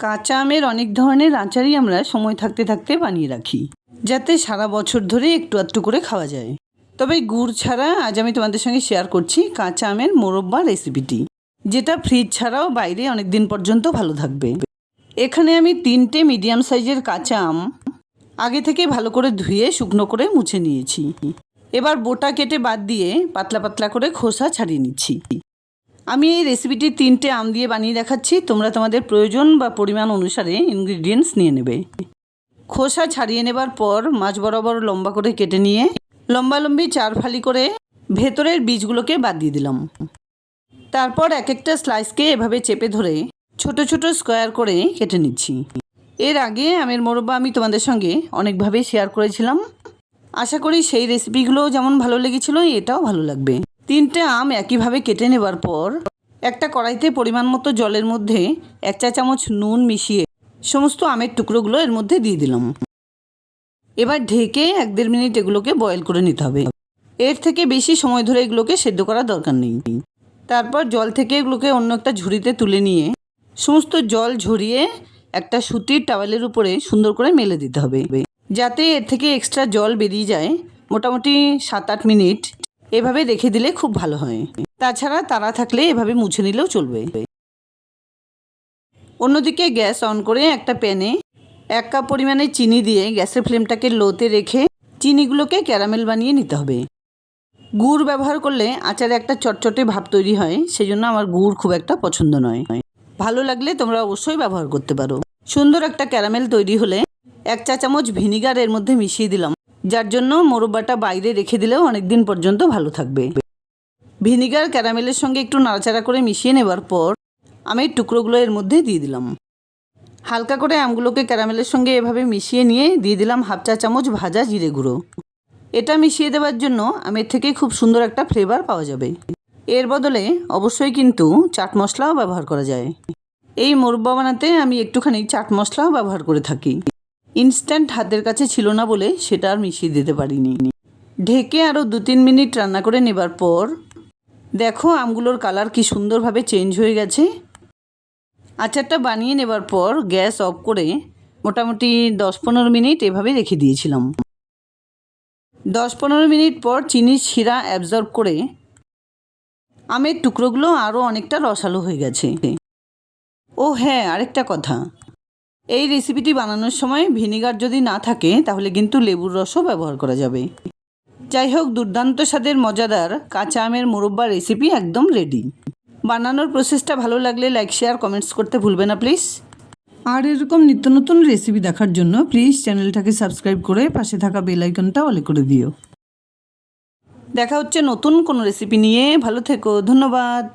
কাঁচা আমের অনেক ধরনের আচারই আমরা সময় থাকতে থাকতে বানিয়ে রাখি, যাতে সারা বছর ধরে একটু আধটু করে খাওয়া যায়। তবে গুড় ছাড়া আজ আমি তোমাদের সঙ্গে শেয়ার করছি কাঁচা আমের মোরব্বা রেসিপিটি, যেটা ফ্রিজ ছাড়াও বাইরে অনেক দিন পর্যন্ত ভালো থাকবে। এখানে আমি 3টে মিডিয়াম সাইজের কাঁচা আম আগে থেকে ভালো করে ধুয়ে শুকনো করে মুছে নিয়েছি। এবার বোটা কেটে বাদ দিয়ে পাতলা পাতলা করে খোসা ছাড়িয়ে নিচ্ছি। আমি এই রেসিপিটি 3টে আম দিয়ে বানিয়ে দেখাচ্ছি, তোমরা তোমাদের প্রয়োজন বা পরিমাণ অনুসারে ইনগ্রিডিয়েন্টস নিয়ে নেবে। খোসা ছাড়িয়ে নেবার পর মাঝ বরাবর লম্বা করে কেটে নিয়ে লম্বালম্বি 4 ফালি করে ভেতরের বীজগুলোকে বাদ দিয়ে দিলাম। তারপর এক একটা স্লাইসকে এভাবে চেপে ধরে ছোট ছোট স্কোয়ার করে কেটে নিচ্ছি। এর আগে আমের মোরব্বা আমি তোমাদের সঙ্গে অনেকভাবে শেয়ার করেছিলাম, আশা করি সেই রেসিপিগুলো যেমন ভালো লেগেছিল এটাও ভালো লাগবে। 3টে আম একইভাবে কেটে নেবার পর একটা কড়াইতে পরিমাণ মতো জলের মধ্যে 1 চা চামচ নুন মিশিয়ে সমস্ত আমের টুকরোগুলো এর মধ্যে দিয়ে দিলাম। এবার ঢেকে 1-1.5 মিনিট এগুলোকে বয়েল করে নিতে হবে। এর থেকে বেশি সময় ধরে এগুলোকে সেদ্ধ করার দরকার নেই। তারপর জল থেকে এগুলোকে অন্য একটা ঝুড়িতে তুলে নিয়ে সমস্ত জল ঝরিয়ে একটা সুতির টাওয়েলের উপরে সুন্দর করে মেলে দিতে হবে, যাতে এর থেকে এক্সট্রা জল বেরিয়ে যায়। মোটামুটি 7-8 মিনিট এভাবে রেখে দিলে খুব ভালো হয়। তাছাড়া তাড়া থাকলে এভাবে মুছে নিলেও চলবে। অন্যদিকে গ্যাস অন করে একটা প্যানে 1 কাপ পরিমাণে চিনি দিয়ে গ্যাসের ফ্লেমটাকে লোতে রেখে চিনিগুলোকে ক্যারামেল বানিয়ে নিতে হবে। গুড় ব্যবহার করলে আচারে একটা চটচটে ভাব তৈরি হয়, সেজন্য আমার গুড় খুব একটা পছন্দ নয়। ভালো লাগলে তোমরা অবশ্যই ব্যবহার করতে পারো। সুন্দর একটা ক্যারামেল তৈরি হলে 1 চা চামচ ভিনিগার এর মধ্যে মিশিয়ে দিলাম, যার জন্য মোরব্বাটা বাইরে রেখে দিলেও অনেক দিন পর্যন্ত ভালো থাকবে। ভিনিগার ক্যারামেলের সঙ্গে একটু নাড়াচাড়া করে মিশিয়ে নেবার পর আমের টুকরোগুলো এর মধ্যে দিয়ে দিলাম। হালকা করে আমগুলোকে ক্যারামেলের সঙ্গে এভাবে মিশিয়ে নিয়ে দিয়ে দিলাম 1/2 চা চামচ ভাজা জিরে গুঁড়ো। এটা মিশিয়ে দেওয়ার জন্য আমের থেকে খুব সুন্দর একটা ফ্লেভার পাওয়া যাবে। এর বদলে অবশ্যই কিন্তু চাট মশলাও ব্যবহার করা যায়। এই মোরব্বা বানাতে আমি একটুখানি চাট মশলাও ব্যবহার করে থাকি। ইনস্ট্যান্ট হাতের কাছে ছিল না বলে সেটা আর মিশিয়ে দিতে পারিনি। ঢেকে আরও 2-3 মিনিট রান্না করে নেবার পর দেখো আমগুলোর কালার কি সুন্দরভাবে চেঞ্জ হয়ে গেছে। আচারটা বানিয়ে নেবার পর গ্যাস অফ করে মোটামুটি 10-15 মিনিট এভাবে রেখে দিয়েছিলাম। 10-15 মিনিট পর চিনির শিরা অ্যাবজর্ব করে আমের টুকরোগুলো আরও অনেকটা রসালো হয়ে গেছে। ও হ্যাঁ, আরেকটা কথা, এই রেসিপিটি বানানোর সময় ভিনিগার যদি না থাকে তাহলে কিন্তু লেবুর রসও ব্যবহার করা যাবে। যাই হোক, দুর্দান্ত স্বাদের মজাদার কাঁচা আমের মোরব্বা রেসিপি একদম রেডি। বানানোর প্রসেসটা ভালো লাগলে লাইক, শেয়ার, কমেন্টস করতে ভুলবে না প্লিজ। আর এরকম নিত্য নতুন রেসিপি দেখার জন্য প্লিজ চ্যানেলটাকে সাবস্ক্রাইব করে পাশে থাকা বেল আইকনটা অলে করে দিও। দেখা হচ্ছে নতুন কোনো রেসিপি নিয়ে। ভালো থেকো, ধন্যবাদ।